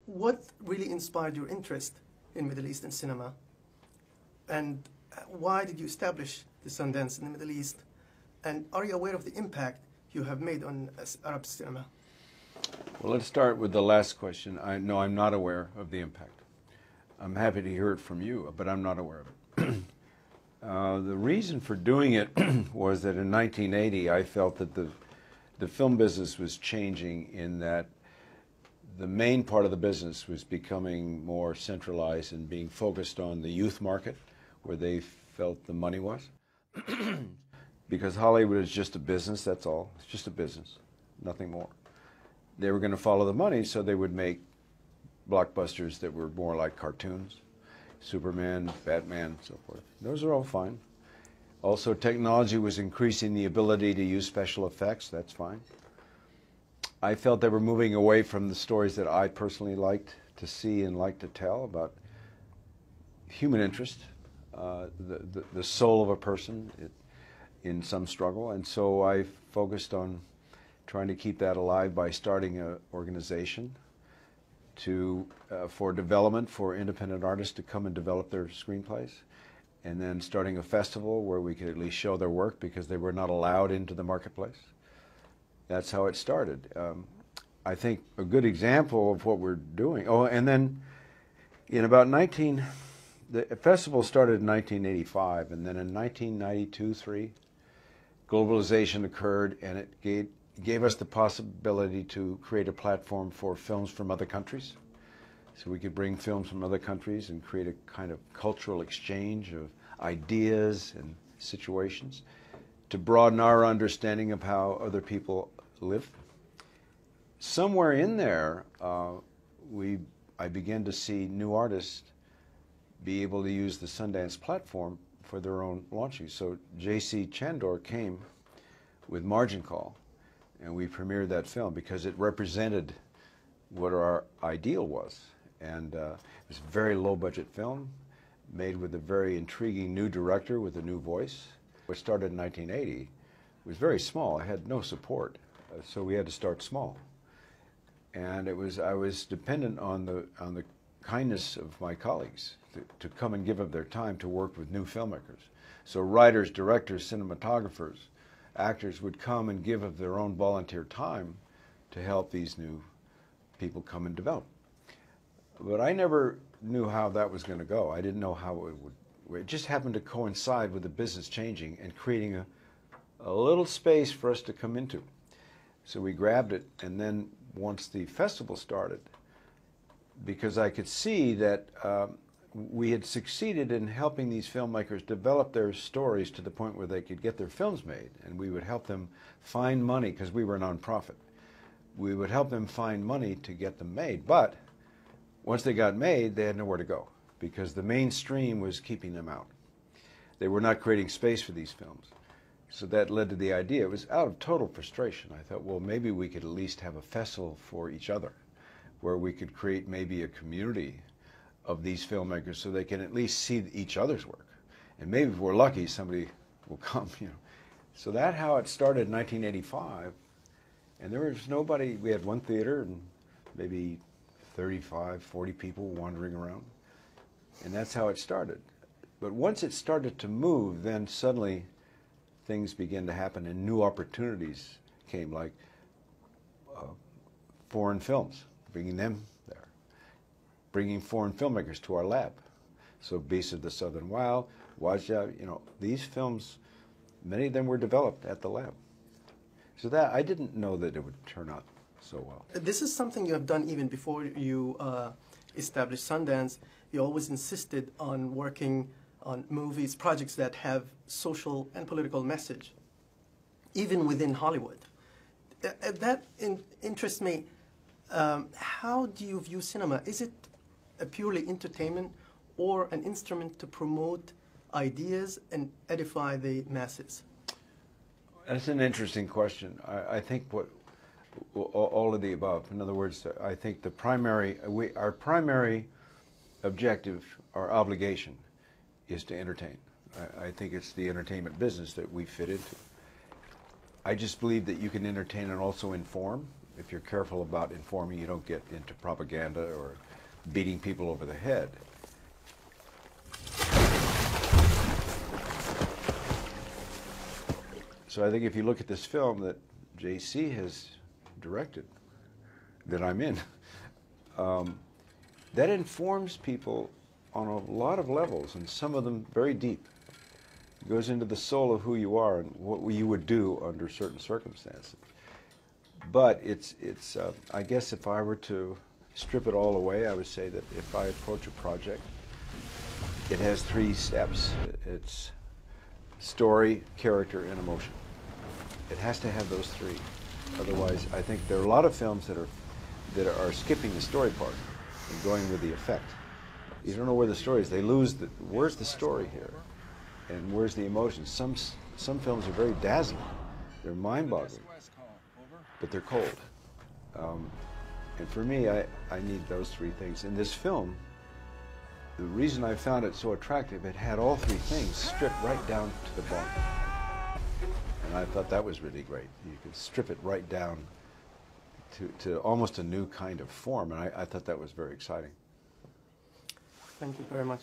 what really inspired your interest in Middle Eastern cinema? And why did you establish the Sundance in the Middle East? And are you aware of the impact you have made on Arab cinema? Well, let's start with the last question. No, I'm not aware of the impact. I'm happy to hear it from you, but I'm not aware of it. The reason for doing it was that in 1980, I felt that the film business was changing in that the main part of the business was becoming more centralized and being focused on the youth market, where they felt the money was. Because Hollywood is just a business, that's all. It's just a business, nothing more. They were going to follow the money, so they would make blockbusters that were more like cartoons. Superman, Batman, so forth. Those are all fine. Also, technology was increasing the ability to use special effects. That's fine. I felt they were moving away from the stories that I personally liked to see and liked to tell about human interest, the soul of a person in some struggle. And so I focused on trying to keep that alive by starting an organization for development for independent artists to come and develop their screenplays, and then starting a festival where we could at least show their work because they were not allowed into the marketplace. That's how it started. I think a good example of what we're doing, and then in about the festival started in 1985, and then in 1992-3, globalization occurred, and it gave us the possibility to create a platform for films from other countries. So we could bring films from other countries and create a kind of cultural exchange of ideas and situations to broaden our understanding of how other people live. Somewhere in there, I began to see new artists be able to use the Sundance platform for their own launching. So J.C. Chandor came with Margin Call, and we premiered that film because it represented what our ideal was. And it was a very low-budget film, made with a very intriguing new director with a new voice. What started in 1980 was very small. I had no support, so we had to start small. And I was dependent on the kindness of my colleagues to come and give up their time to work with new filmmakers. So writers, directors, cinematographers, actors would come and give of their own volunteer time to help these new people come and develop. But I never knew how that was going to go. I didn't know how it would. It just happened to coincide with the business changing and creating a little space for us to come into. So we grabbed it, and then once the festival started, because I could see that we had succeeded in helping these filmmakers develop their stories to the point where they could get their films made, and we would help them find money, because we were a nonprofit. We would help them find money to get them made, but once they got made, they had nowhere to go, because the mainstream was keeping them out. They were not creating space for these films. So that led to the idea. It was out of total frustration. I thought, well, maybe we could at least have a festival for each other, where we could create maybe a community of these filmmakers so they can at least see each other's work. And maybe if we're lucky, somebody will come, So that's how it started in 1985. And there was nobody. We had one theater and maybe 35, 40 people wandering around. And that's how it started. But once it started to move, then suddenly things began to happen and new opportunities came, like foreign films, bringing them there, bringing foreign filmmakers to our lab. So Beasts of the Southern Wild, Wajda, these films, many of them were developed at the lab. So that I didn't know that it would turn out so well. This is something you have done even before you established Sundance. You always insisted on working on movies, projects that have social and political message, even within Hollywood. That interests me. How do you view cinema? Is it a purely entertainment or an instrument to promote ideas and edify the masses? That's an interesting question. I think all of the above. In other words, I think our primary objective, our obligation, is to entertain. I think it's the entertainment business that we fit into. I just believe that you can entertain and also inform. if you're careful about informing, you don't get into propaganda or beating people over the head. So I think if you look at this film that JC has directed, that I'm in, that informs people on a lot of levels, and some of them very deep. It goes into the soul of who you are and what you would do under certain circumstances. But I guess if I were to strip it all away, I would say that if I approach a project, it has 3 steps. It's story, character, and emotion. It has to have those 3. Otherwise, I think there are a lot of films that are skipping the story part and going with the effect. You don't know where the story is. They lose where's the story here? And where's the emotion? Some films are very dazzling. They're mind-boggling, but they're cold. And for me, I need those 3 things. In this film, the reason I found it so attractive, it had all 3 things stripped right down to the bone. And I thought that was really great. You could strip it right down to almost a new kind of form, and I thought that was very exciting. Thank you very much.